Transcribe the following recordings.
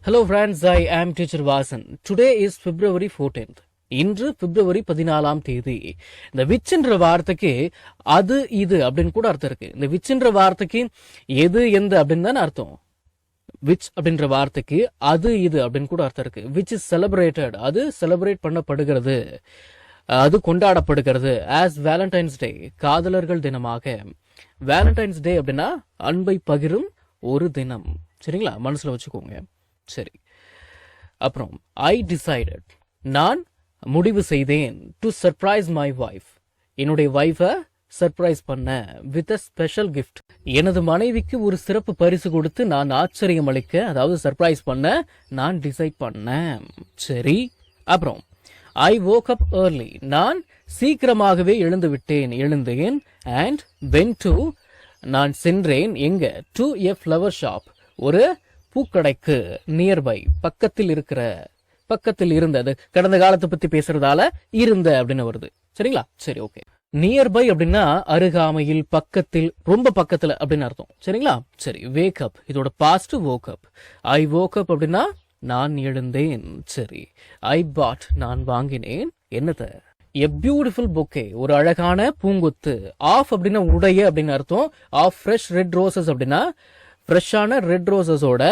Hello friends, I am teacher Vasan. Today is February 14th. இன்று பிப்ரவரி 14ஆம் தேதி. இந்த விச்ன்ற வார்த்தைக்கு அது இது அப்படின்னு கூட அர்த்தம் இருக்கு. இந்த விச்ன்ற வார்த்தைக்கு எது எந்த அப்படின்னு தானே அர்த்தம். விச் அப்படின்ற வார்த்தைக்கு அது இது அப்படின்னு கூட அர்த்தம் இருக்கு. விச் இஸ் செலிப்ரேட்டட், அது செலிப்ரேட் பண்ணப்படுகிறது, அது கொண்டாடப்படுகிறது. ஆஸ் வேலண்டைன்ஸ் டே, காதலர்கள் தினமாக. வேலண்டைன்ஸ் டே அப்படின்னா அன்பை பகிரும் ஒரு தினம். சரிங்களா, மனசுல வச்சுக்கோங்க. சரி, அப்புறம் ஐ டிசைடட், நான் முடிவு செய்தேன். டு சர்ப்ரைஸ் மை வைஃப், என்னுடைய வைஃபை சர்ப்ரைஸ் பண்ண. வித் அ ஸ்பெஷல் கிஃப்ட், எனது மனைவிக்கு ஒரு சிறப்பு பரிசு கொடுத்து நான் ஆச்சரியம் அளிக்க, அதாவது சர்ப்ரைஸ் பண்ண நான் டிசைட் பண்ணேன். சரி, அப்புறம் ஐ woke up early, நான் சீக்கிரமாகவே எழுந்தேன். அண்ட் went to, நான் சென்றேன். எங்க? டு எ ஃப்ளவர் ஷாப், ஒரு பூக்கடைக்கு. நியர்பை, பக்கத்தில் இருந்தது. கடந்த காலத்தை பத்தி பேசுறதால இருந்த அப்படின்னு வருது. சரிங்களா? சரி, ஓகே. நியர்பை அப்படின்னா அருகாமையில், பக்கத்தில், ரொம்ப பக்கத்துல அப்படின்னு அர்த்தம். சரிங்களா? சரி, வேக் அப், இதோட பாஸ்ட் woke up. ஐ woke up அப்படின்னா நான் எழுந்தேன். சரி, ஐ பாட், நான் வாங்கினேன். என்னத? எ பியூட்டிஃபுல் பொக்கே, ஒரு அழகான பூங்கொத்து. ஆஃப் அப்படின்னா உடைய அப்படின்னு அர்த்தம். ஆஃப் ஃப்ரெஷ் ரெட் ரோசஸ் அப்படின்னா ஃப்ரெஷ்ஷான ரெட் ரோசஸோட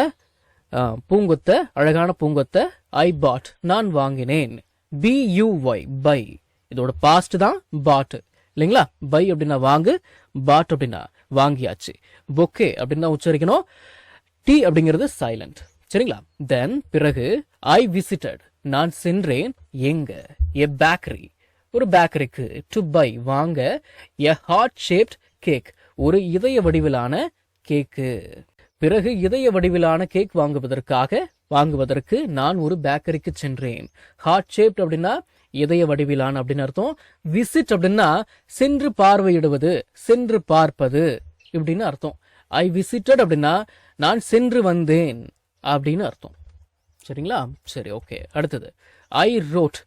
பூங்கொத்த, அழகான பூங்கொத்த. ஐ பாட், நான் வாங்கினேன். BUY, பை, இதோட பாஸ்ட் தான் பாட் இல்லைங்களா? பை அப்படின்னா வாங்கு, பாட் அப்படின்னா வாங்கியாச்சு. பொக்கே அப்படின்னா உச்சரிக்கணும். டி அப்படிங்கிறது சைலண்ட். சரிங்களா? தென் பிறகு ஐ விசிட்டட், நான் சென்றேன். எங்க? எ பேக்கரி, ஒரு பேக்கரிக்கு. டு பை, வாங்க. எ ஹார்ட் ஷேப்ட் கேக், ஒரு இதய வடிவிலான கேக்கு. பிறகு இதய வடிவிலான கேக் வாங்குவதற்கு நான் ஒரு பேக்கரிக்கு சென்றேன். ஹார்ட் ஷேப்ட் அப்படின்னா இதய வடிவிலான அப்படின்னு அர்த்தம். விசிட் அப்படின்னா சென்று பார்வையிடுவது, சென்று பார்ப்பது இப்படின்னு அர்த்தம். ஐ விசிட்டட் அப்படின்னா நான் சென்று வந்தேன் அப்படின்னு அர்த்தம். சரிங்களா? சரி, ஓகே. அடுத்தது ஐ ரோட்,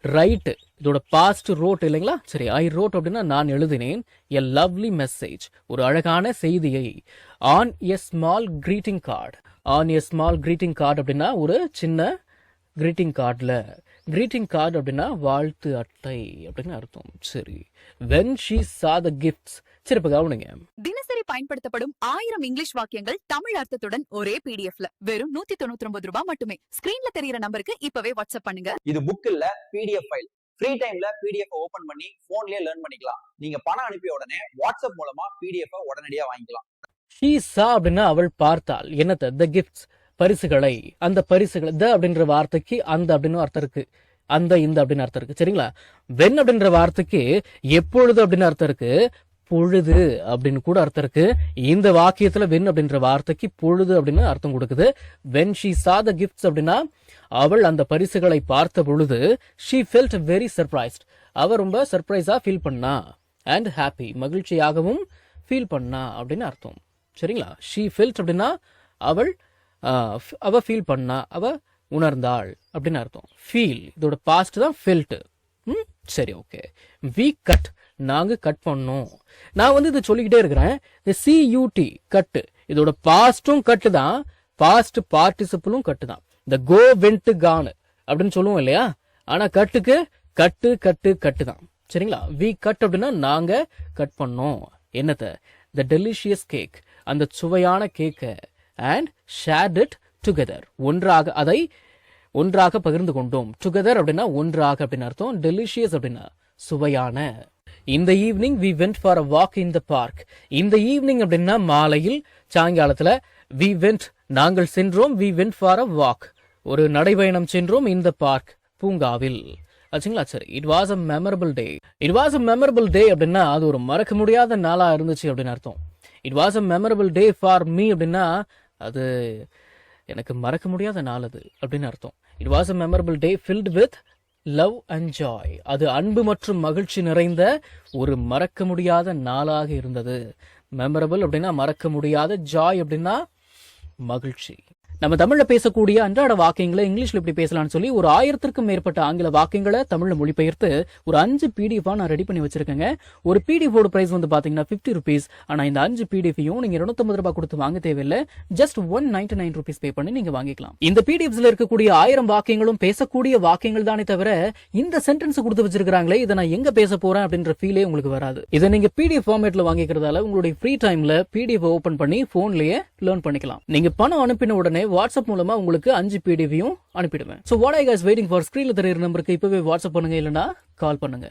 ரைட், இதோட பாஸ்ட் ரோட் இல்லைங்களா? சரி, ஐ ரோட் அப்படின்னா நான் எழுதினேன். எ லவ்லி மெசேஜ், ஒரு அழகான செய்தியை. On a small greeting card, on a small greeting card அப்படின்னா ஒரு சின்ன கிரீட்டிங் கார்டில். கிரீட்டிங் கார்டு அப்படின்னா வாழ்த்து அட்டை அப்படின்னு அர்த்தம். சரி, when she saw the gifts. சரி, இப்ப கவனிங்க. தினசரி பயன்படுத்தப்படும் 1000 இங்கிலீஷ் வாக்கியங்கள் தமிழ் அர்த்தத்துடன் ஒரே பிடிஎஃப்ல வெறும் 199 ரூபாய் மட்டுமே. ஸ்கிரீன்ல தெரியற நம்பருக்கு இப்பவே வாட்ஸ்அப் பண்ணுங்க. இது புக் இல்ல, பிடிஎஃப் ஃபைல். ஃப்ரீ டைம்ல பிடிஎஃப் ஓபன் பண்ணி போன்லயே லேர்ன் பண்ணிக்கலாம். நீங்க பணம் அனுப்பிய உடனே வாட்ஸ்அப் மூலமா பிடிஎஃப் உடனடியா வாங்கிக்கலாம். ஷீ சா அப்படின்னா அவள் பார்த்தாள். என்னத்த? த கிஃப்ட்ஸ், பரிசுகளை. அந்த பரிசுகளை, த அப்படின்ற வார்த்தைக்கு அந்த அப்படின்னு அர்த்தம் இருக்கு, அந்த இந்த அப்படின்னு அர்த்தம் இருக்கு. சரிங்களா? வென் அப்படின்ற வார்த்தைக்கு எப்பொழுது அப்படின்னு அர்த்தம் இருக்கு, பொழுது அப்படின்னு கூட அர்த்தம் இருக்கு. இந்த வாக்கியத்துல வென் அப்படின்ற வார்த்தைக்கு பொழுது அப்படின்னு அர்த்தம் கொடுக்குது. When she saw the gifts அப்படின்னா அவள் அந்த பரிசுகளை பார்த்த பொழுது. ஷீ felt very surprised, அவ ரொம்ப சர்ப்ரைஸா ஃபீல் பண்ணா. அண்ட் ஹாப்பி, மகிழ்ச்சியாகவும் ஃபீல் பண்ணா அப்படின்னு அர்த்தம். சரிங்களா? ஷீ felt அப்படின்னா அவ ஃபீல் பண்ணா, அவ உணர்ந்தாள் அப்படின்னு அர்த்தம். ஃபீல், இதோட பாஸ்ட் தான் ஃபெல்ட். சரி, ஓகே. வி கட், நாங்க கட் பண்ணோம். நான் இதை சொல்லிக்கிட்டே இருக்கிறேன். இந்த CUT கட், இதோட பாஸ்டும் கட்டு தான், பாஸ்ட் பார்ட்டிசிபிளும் கட்டு தான். இந்த கோ வெண்ட் கான் அப்படின்னு சொல்லுவோம் இல்லையா? ஆனா கட்டுக்கு கட்டு தான். சரிங்களா? வி கட் அப்படின்னா நாங்க கட் பண்ணோம். என்னத்த? த டெலிஷியஸ் கேக், அந்த சுவையான கேக்க. அண்ட் ஷேர்ட் இட் டுகெதர், அதை ஒன்றாக பகிர்ந்து கொண்டோம். டுகெதர் அப்படின்னா ஒன்றாக அப்படின்னு அர்த்தம். டெலிஷியஸ் அப்படின்னா சுவையான. இந்த evening we went for a walk in the park. இந்த ஈவினிங் அப்படின்னா மாலையில், சாயங்காலத்துல. வி வெண்ட், நாங்கள் சென்றோம். We went for a walk, ஒரு நடைபயணம் சென்றோம். இன் த பார்க், பூங்காவில். ஆச்சுங்களா? சரி, it was a memorable day. It was a memorable day அப்படின்னா அது ஒரு மறக்க முடியாத நாளா இருந்துச்சு அப்படின்னு அர்த்தம். It was a memorable day for me அப்படின்னா அது எனக்கு மறக்க முடியாத நாள் அது அப்படின்னு அர்த்தம். It was a memorable day filled with love and Joy, அது அன்பு மற்றும் மகிழ்ச்சி நிறைந்த ஒரு மறக்க முடியாத நாளாக இருந்தது. மெமரபிள் அப்படின்னா மறக்க முடியாத, ஜாய் அப்படின்னா மகிழ்ச்சி. நம்ம தமிழ்ல பேசக்கூடிய அன்றாட வாக்கியங்களை இங்கிலீஷ்ல எப்படி பேசலாம்னு சொல்லி ஒரு 1000க்கும் மேற்பட்ட ஆங்கில வாக்கியங்களை தமிழ்ல மொழிபெயர்த்து ஒரு 5 PDF நான் ரெடி பண்ணி வச்சிருக்கேங்க. ஒரு PDF ஓட பிரைஸ் வந்து பாத்தீங்கன்னா 50 rupees. ஆனா இந்த 5 PDF-யும் நீங்க 250 ரூபாய் கொடுத்து வாங்க தேவையில்லை. ஜஸ்ட் 199 rupees பே பண்ணி நீங்க வாங்கிக்கலாம். இந்த PDFs-ல இருக்கக்கூடிய 1000 வாக்கியங்களும் பேசக்கூடிய வாக்கியங்கள் தானே தவிர இந்த சென்டென்ஸ் கொடுத்து வச்சிருக்காங்களே இதை நான் எங்க பேச போறேன் அப்படின்ற ஃபீலே உங்களுக்கு வராது. இதை நீங்க PDF ஃபார்மேட்ல வாங்கிக்கிறதால உங்களுடைய ஃப்ரீ டைம்ல PDF ஓபன் பண்ணி போன்லயே லேர்ன் பண்ணிக்கலாம். நீங்க பணம் அனுப்பின உடனே வாட்ஸ்அப் மூலமா உங்களுக்கு 5 PDF-யும் அனுப்பிடுவேன். So what are you guys waiting for? ஸ்கிரீன்ல தெரியுற நம்பருக்கு இப்பவே வாட்ஸ்அப் பண்ணுங்க, இல்லனா கால் பண்ணுங்க.